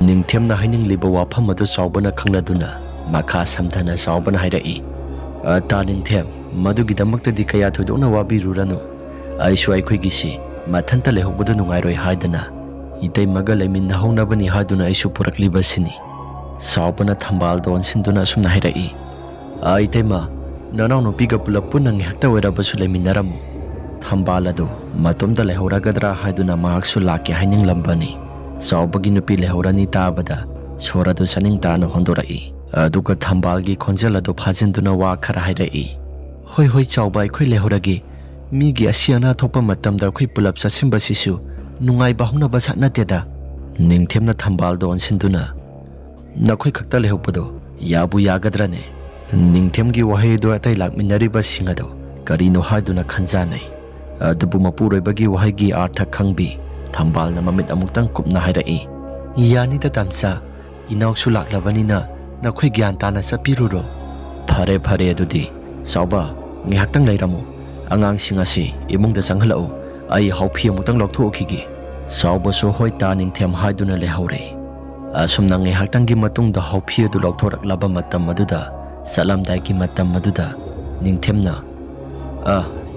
ningthemna haining liba wafam adu sawbana khangladuna makha samthana sawbana hairai ta ningthem madugi damakta dikaya thodona wabiruranu aishu aikhoi gisi mathanta lehobadu nungairoi haidana itei maga leminna hongnabani haiduna aishu purakliba sini sawbana thambal don sinduna sumna hairai Aitema nanau no piga pulap punang hekta wera basu leminaramu thambal ado matomda lehoragadra haiduna mahaksu laki haining lambani sawbagi nupi lehorani tabada soradu saning tana hondorai aduga thambalgi khonjal ado phajinduna wa khara hairai hoi hoi chawba khoi lehoragi migi asiana thopa matamda khoi pulap sasimba sisu nungai bahungna basatna teda ningthemna thambal don sinduna nakhoi khakta lehopado yabu yagadra ne ningthemgi wahai do atai lakminariba singado karino haiduna khanjanai adubu mapuroibagi wahai artha khangbi thambal na mamit amuktang kupna hairai yani da tamsa inawsu laklabanina nakhoi gyan tana sapiruro phare phare adudi sawba ngihaktang leiramu angang singasi imungda sanghalau ai hauphi amutang lokthokhigi sawba so hoi ta ningthem haiduna lehore asumna ngihaktang gi matungda hauphi adu lokthorak laba matam aduda Salam daiki matam maduda ningthemna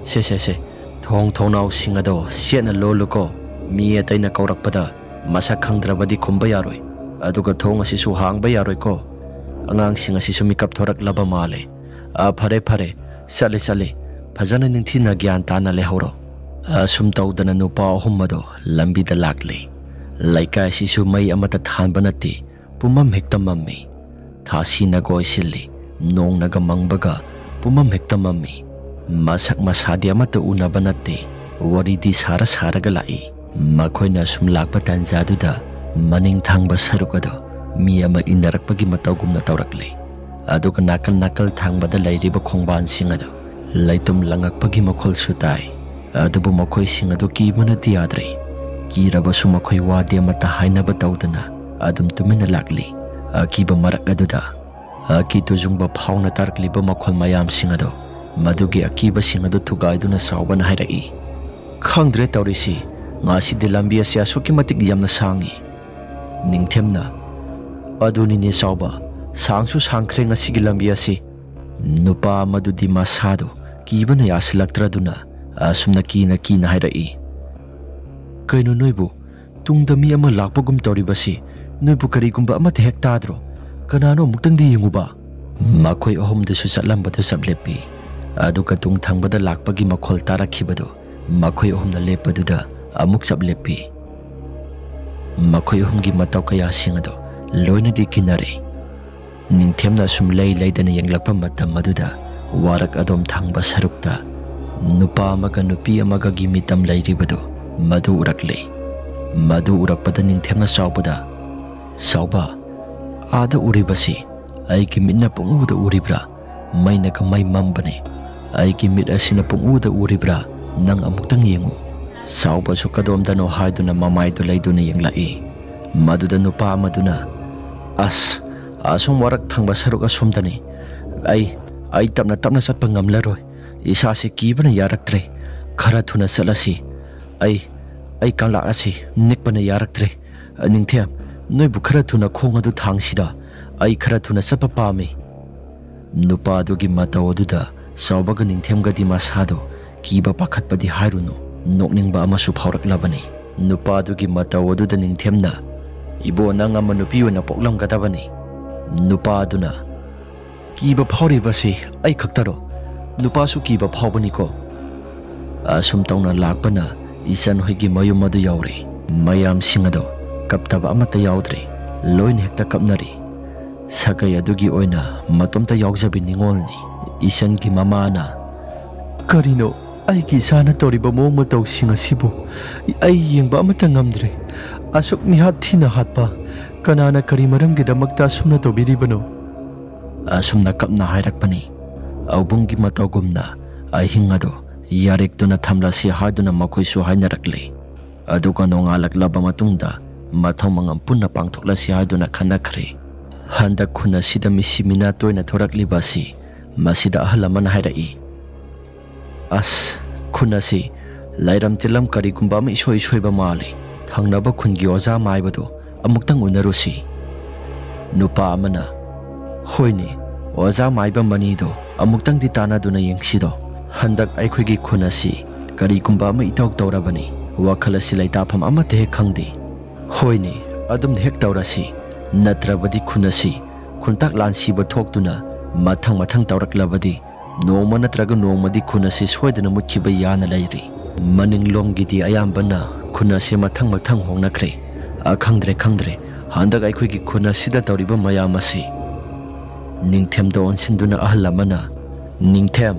se thong thonau singado siena loluko mi ataina kaurakpada masa khangdrabadi khumba yaroi aduga thong asi su hangba yaroi ko angang singa si sumikap thorak laba male phare sale phajana ningthina gyan tana lehoro sum tawdana nupa ahumado lambi da lakle laika si su mai amata thanba nati pumam hektamammi thasi na goisilli nong naga mangbaga pumam hektamami masak masadi amata unaba nate waridi sara saraga lai makhoina sum lakpa tanjaduda maning thangba sarukado mi ama inarakpagi matawgumna tawrakle aduga nakal thangbada lairiba khongban singado laitum langakpagi makhol sutai adubu makhoi singado kibana diadre kiraba sumakhoi wadi amata hainaba tawdana adum tumina lakli akiba marak aduda Akitu jungba phawna tarkliba makhol mayam singado madugi akiba singado thugaiduna sawbana hairai khangdre tawrisi ngasi de lambi asia suki matik yamna sangi ningthemna aduni ne sawba sangsu sangkhre ngasi gi lambi asi nupa madudi masado kibana yasilaktra asumna kina hairai kaino noibu tungda mi ama lakpagum tawribasi noibu karigumba ama te hektadro kanano muktang di yunguba makhoi ahom de su chatlambada sablepi aduga tung thangbada lakpagi makhol tarakhibado makhoi ahom na lepaduda amuk sablepi makhoi ahom gi mataw kaya singado loina di kinare ningthemna sum leidana yenglakpa matam maduda warak adom thangba sarukta nupa amaga nupi amaga gi mitam leiribado madu urakpada ningthemna sawba Ada uribasi aiki mitna punguda uribra maina ka mai mambane aiki mit asina punguda uribra nang amuktang yengu sawba su kadom dano haiduna mamai tu leiduna yenglai maduda nupa maduna asum warak thangba saruk asumdani ai tapna satpa ngamlaroi isa se kibana yaraktre khara thuna salasi ai kala asi nikpana yaraktre ningthem noi bukhara thuna khong adu thangsida ai khara thuna sapa pami nupa dugi mata oduda Saubaga ningthemgadi masado kiba pakhatpadi hairunu nokningba amasu phauраklabani nupadugi mataw aduda ningthemna ibo nang ama nupi oina poklamgadabani nupaduna kiba phauribasi ai khaktaro nupasu kiba phaubani ko asum tawna lakpana isan hoigi mayum adu yauri mayam singado kaptaba amata yaudri loin hekta kapnari sakai adugi oina matomta yaugjabi ningolni isan ki mamana karino ai ki sana toriba mong mataw singa sibo ai yengba amata ngamdre asuk mihat thina hatpa kanana kari maramgi damakta sumna tobiribano asumna kapna hairakpani aubungi matawgumna ahingado yarektuna thamlasi haduna makoisu hainarakle aduga nongalaklaba matungda mathomangam punna pangthoklasi haduna khanakhre handa khuna sida misimina toina thoraklibasi masida ahalamana hairai as khunasi lairam tilam kari kumba ma isoi soiba male thangnaba khungi oja maibado amuktang unarusi nupa amana hoine oja maiba manido amuktang di tana duna yengsido handak aikhoigi khunasi kari kumba ma itok tawrabani wakhalasi laitafam amate he khangdi hoine adum hek tawrasi natrabadi khunasi khuntak lansiba thoktuna mathang tawraklabadi noma natraga nomadi khunasi soidana mutkiba yana lairi maninglomgidi ayambana khunasi mathang hongnakre khangdre handak aikhoigi khunasida tawriba mayamasi ningthemda onsinduna ahalamana ningthem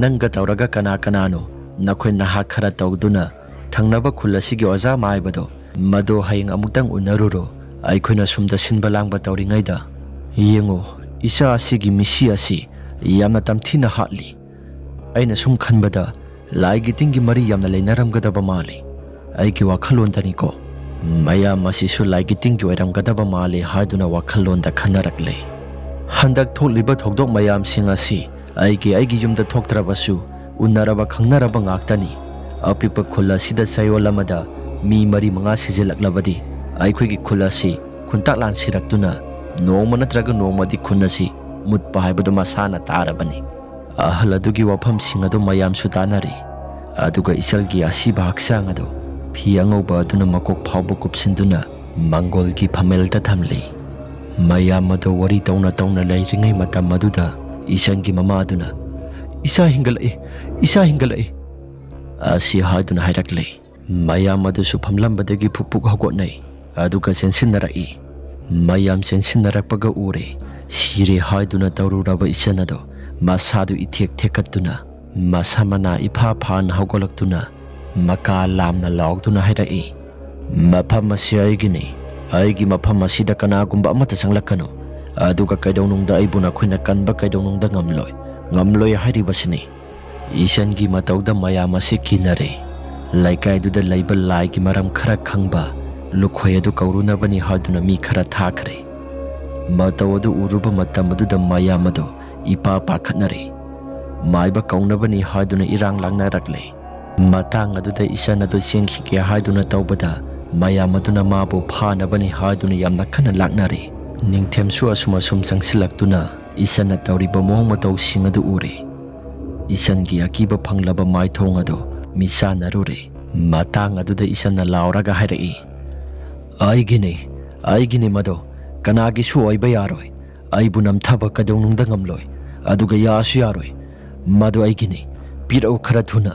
nanga tawraga kanano nakhoi naha khara tawduna thangnaba khullasigi oja maibado mado hayeng amutang unaruro aikhoina sumda sinba langba tawringaida yengo isa asigi misi asi yamna tamthina hatli aina sum khanbada laigi tingi mari yamna leinaramgadaba mali aigi wakhalondani ko maya masisu laigi tingi oiramgadaba mali haduna wakhalonda khanarakle handak tholiba thokdok mayam singasi aigi yumda thoktrabasu unaraba khangnaraba ngaktani apipa khula sida sayolamada mi mari manga sijilaklabadi aikhoigi khulasi khuntaklan siraktuna noma natraga nomadi khunasi mutpa haibadu masana tarabani ahal adugi wafam singado mayam sutanari aduga isalgi asiba haksang ado phi angauba aduna makok phauba kupsinduna mangolgi phamelta thamli mayam ado wari tawna leiringai matam maduda isangi mama aduna isa hingalai asi haduna hairakle mayam adu suphamlambadagi phupuk hagotnai aduga sensinnarai mayam sensinnarakpaga ure sire haiduna tawruraba isanado masadu ithek thekatuna masamana ipha phan hawgolaktuna maka lamna laugduna hairai mafam asi aigi mafam asida kanagumba amata sanglakano aduga kaidawnungda aibuna khoina kanba kaidawnungda ngamloi hairibasini isangi matawda mayam asi kinare laikaiduda laiba laigi maram khara khangba lukhoi adu kaurunabani haduna mi khara thakre matawadu uruba matamadda mayamado ipa pakhatnare maiba kaunabani haduna irang langnarakle matang aduda isanado sengkhike haduna tawbada mayamaduna mabu phanabani haduna yamna khana laknare ningthemsu asum sangsilaktuna isana tawriba mong mataw singadu ure isangi akiba phanglaba maithongado misanarure matang aduda isana lauraga hairai aigine mado kanagi su oiba yaroi aibu namthaba kadawnungda ngamloi aduga yasu yaroi madu aigini pirau khara thuna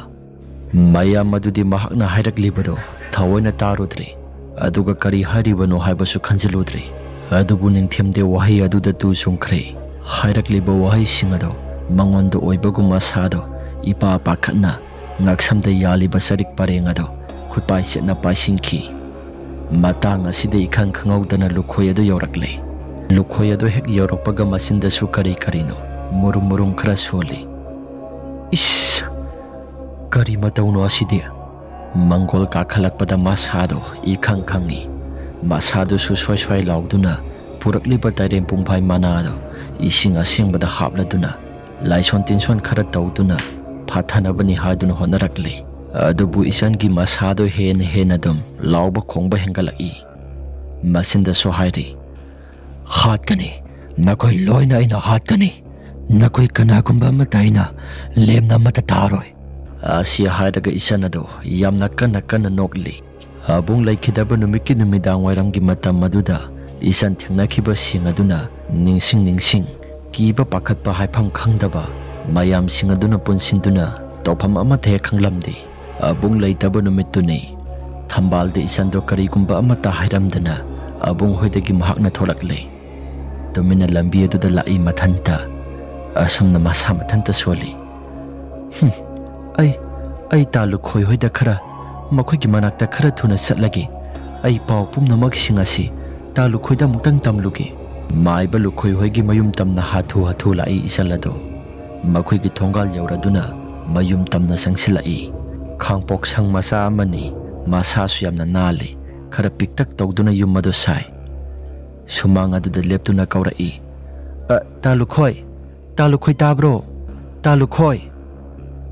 mayam madudi mahakna hairaklibado thawoina tarudre aduga kari haribano haibasu khanjiludre adubu ningthemde wahi aduda tu sungkhre hairakliba wahi singado mangondo oibaguma sado ipa pakhatna ngaksamda yaliba sarik parengado khutpai setna paisingki matang asida ikhang khangaudana lukhoi adu yorakle lukhoi adu hek yorakpaga masinda su karino murum khara soli is kari matawno asidi mangol ka khalakpada masado ikhang khangi masado su swai lauduna purakliba tairem pumphai manado ising asengbada hapladuna laison tinson khara tawduna phathanabani haduna honarakle adubu isangi masado hen adum lauba khongba hengalai masinda so hairi hatkani nakoi loina ina hatkani Nakoi kanagumba mataina lemna mata taroi. Asi hairaga isan ado yamna kana nokli. Abung laikidaba numiki numidang wairamgi matam maduda isan thengnakiba sing aduna ningsing kiba pakhatpa haifam khangdaba mayam sing aduna punsinduna tawpham amathe khanglamdi. Abung laitaba numituni thambalde isando karigumba amata hairamdana abung hoidagi mahakna tholaklei. Tumina lambi aduda lai mathanta asumna masa mathanta soli. Ai talukhoi hoida khara makhoi manakta khara thuna satlagi. Ai pau pumnamak singasi talukhoida muktang tamlugi. Maiba lukhoi hoigi mayum tamna hathu lai isalado. Makhoi gi thongal yauraduna mayum tamna sangsilai. Khangpok sang masa amani masa su yamna nali khara piktak tawduna yum madu sai. Sumang aduda leptuna kaurai. Talukhoi tabro. Talukhoi.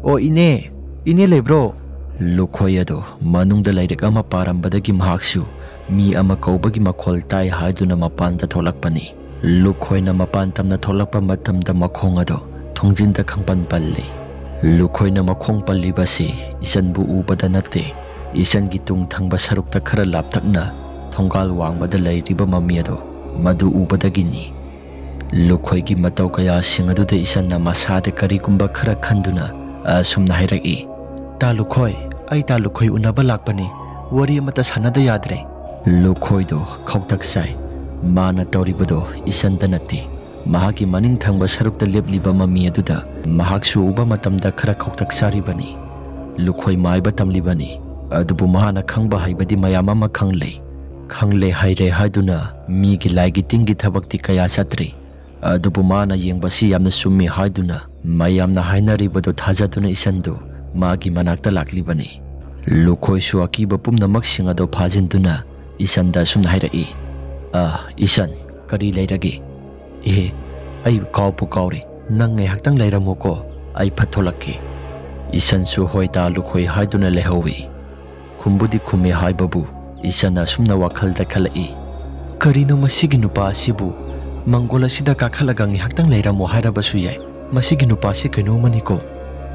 O ine lebro. Lukhoi ado manungda lairek ama parambadagi mahaksu mi ama kaubagi makhol tai haiduna mapanta tholakpani. Lukhoi na mapan tamna tholakpa matamda makhong ado thongjinda khangpan palli. Lukhoi na makhong palli basi isan bu ubada nate. Isan gi tung thangba sarukta khara laptakna thongal wangbada lairiba mami ado madu ubadagini. Lukhoi gi matau kaya singaduda isan na masade karigumba khara khanduna asumna hairaki. Talukhoi, ai talukhoi unaba lakpani wari amata sanada yadre. Lukhoi do khautak sai mana tauribado isanta nati. Mahaki maning thangba sarukta lepliba mami aduda mahaksu uba matamda khara khautak saribani. Lukhoi maiba tamlibani adubu mahana khangba haibadi mayama ma khangle haire haiduna mi gi laigi tingi thabakti kaya satri. Adubu mana yengbasi yamna summi haiduna mayamna hainaribado thajaduna isandu magi manakta laklibani. Lukhoi su akiba pumnamak singado phajinduna isanda sumna hairai. Isan kari leiragi. Ai kaupu kauri nang ngai haktang leiramuko ai phatholakki. Isan su hoita lukhoi haiduna lehawi. Kumbudi khumi haibabu isana sumna wakhalda khalai. Karino masigi nupa asibu Mangola sida kakhalaga ngi haktang leiramo hairabasu yai. Masigi nupa si kaino maniko.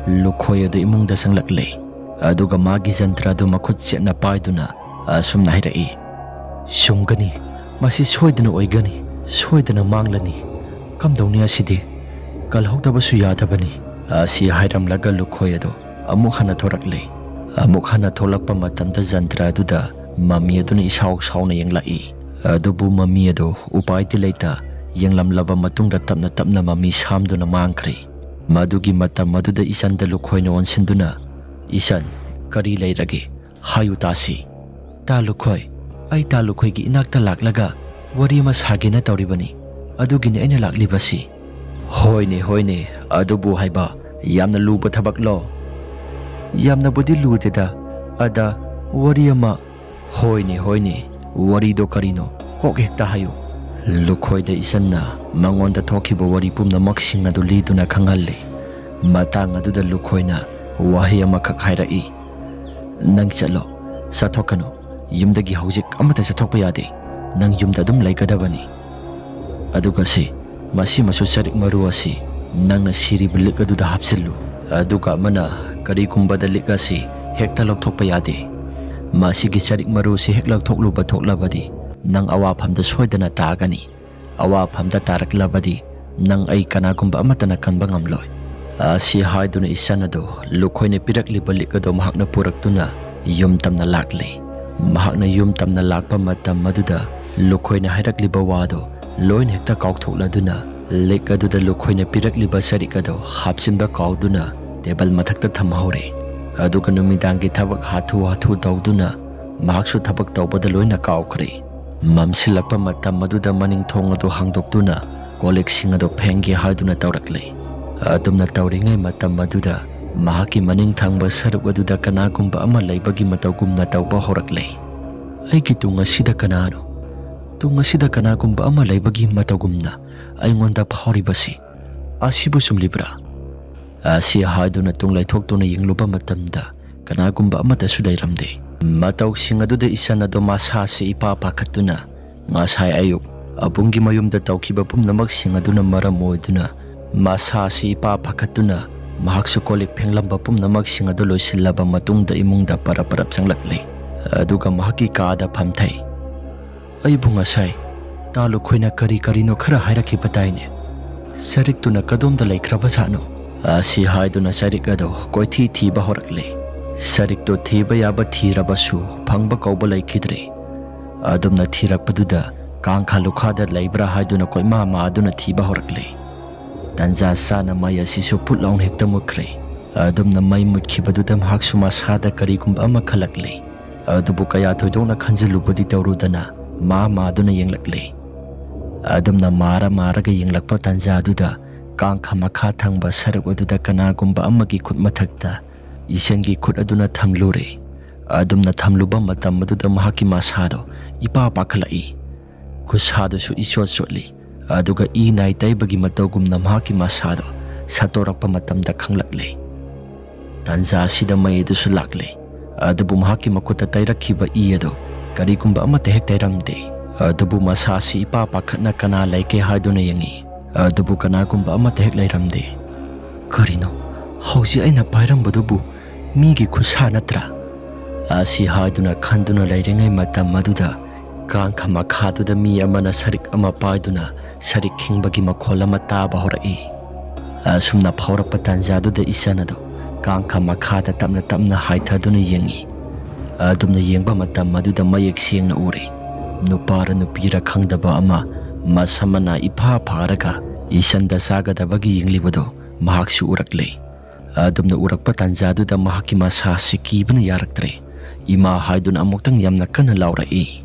Lukhoi ado imungda sanglakle. Aduga magi jantra do makhut chetna paiduna asumna hairai. Sumgani masi soidana oigani soidana manglani. Kamdawni asidi kalhokdabasu yadabani. Asi hairamlaga lukhoi ado amuk hana thorakle. Amuk hana tholakpa matamda jantra aduda mami aduna isauk sauna yenglai. Adubu mami ado upaiti leita yenglamlaba matungda tapna mami samduna mangkhri. Madugi matam maduda isanda lukhoi na onsinduna. Isan kari leiragi hayu tasi. Talukhoi ai talukhoi gi inakta laklaga wari ma sagena tawribani. Adugini aina laklibasi. Hoine adubu haiba yamna luba thabaklo. Yamna budi ludeda ada wari ama. Hoine wari do karino kok hekta hayu. Lukhoi da isanna mangonda thokiba wari pumnamak sing adu liduna khangalle. Matang aduda lukhoi na wahi ama khak hairai. Nang chalo sathokano yumdagi haujik amata sathokpa yade. Nang yumda dum laikadabani. Aduga si masi masu sarik maru asi nang na siri belik aduda hapsillu. Aduga mana karikumbada likasi hekta lokthokpa yade. Masigi sarik maru si heklak thoklu bathoklabadi nang awaphamda soidana taagani. Awaphamda taraklabadi nang ai kanagumba amatana kanba ngamloi. Asi haiduna isanado lukhoine pirakliba likado mahakna puraktuna yum tamna lakle. Mahakna yum tamna lakpa matam maduda lukhoine hairakliba wado loin hekta kaukthokladuna lekaduda lukhoine pirakliba sarikado hapsinba kauduna tebal mathakta thamhore. Aduga numidangi thabak hathu tawduna mahaksu thabak tawbada loina kaukre. Mamsilakpa matam maduda maning thongado hangdoktuna kolek singado phengi haiduna tawrakle. Adumna tawringai matam maduda mahaki maning thangba saruk aduda kanagumba ama laibagi matawgumna tawba horakle. Aigi tunga sida kanano. Tunga sida kanagumba ama laibagi matawgumna aingonda phoribasi. Asibu sumlibra. Asi haiduna tunglai thoktuna yingluba matamda kanagumba amata sudairamde. Mataw singaduda isanado masasi ipapa katuna. Ngasay ayuk abunggi mayumda tawkiba pumnamak singaduna maramoyduna Masasi ipa pakatuna mahaksu kolik penglamba pumnamaksin adu loisilaba matungda imungda para-parap sanglakli. Aduga mahaki kaada phamthai. Aibu ngasai talu khoina kari-karino khara hairakiba taine. Sariktuna kadomda laikhraba sano. Asi haiduna sarik ado koithi thiba horakle. Sarikto thiba yaba thirabasu phangba kauba laikhidre. Adumna thirakpaduda kangkha lukhada laibra haiduna koima ma aduna thiba horakle. Tanza sana maya sisu putlaung hekta mukre. Adumna mai mutkhibadudha mahaksu masada karigumba ama khalakle. Adubu kaya thoidongna khanjilubadi tawrudana ma aduna yenglakle. Adumna mara-maraga yenglakpa tanza aduda kangkha makha thangba sarak aduda kanagumba amagi khut mathakta isengi khut aduna thamlure. Adumna thamluba matam aduda mahaki masado ipa pakhalai. Khusado su isot sotli. Aduga inai taibagi matawgumna mahaki masado satorakpa matamda khanglakle. Tanza asida mai adusu lakle. Adubu mahaki makuta tairakhiba iyado karigumba amata hek tairamde. Adubu masasi ipa pakhatna kana laike haiduna yengi. Adubu kanagumba amata hek lairamde. Karino hausi aina pairambadubu migi khusa natra. Asi haiduna khanduna lairengai matam maduda kangkha makhaduda mi amana sarik ama paiduna sarik khingba makhol ama taba horai. Asumna phawrapa tanjaduda isanado kangkha makhada tamna haithaduna yengi. Adumna yengba matam maduda mayek sengna ure. Nupara nupira khangdaba ama masamana ipha pharaga isanda sagadabagi yenglibado mahaksu urakle. Adumna urakpa tanjaduda mahaki masasi kibana yaraktre. Ima haiduna amuktang yamna kana laurai.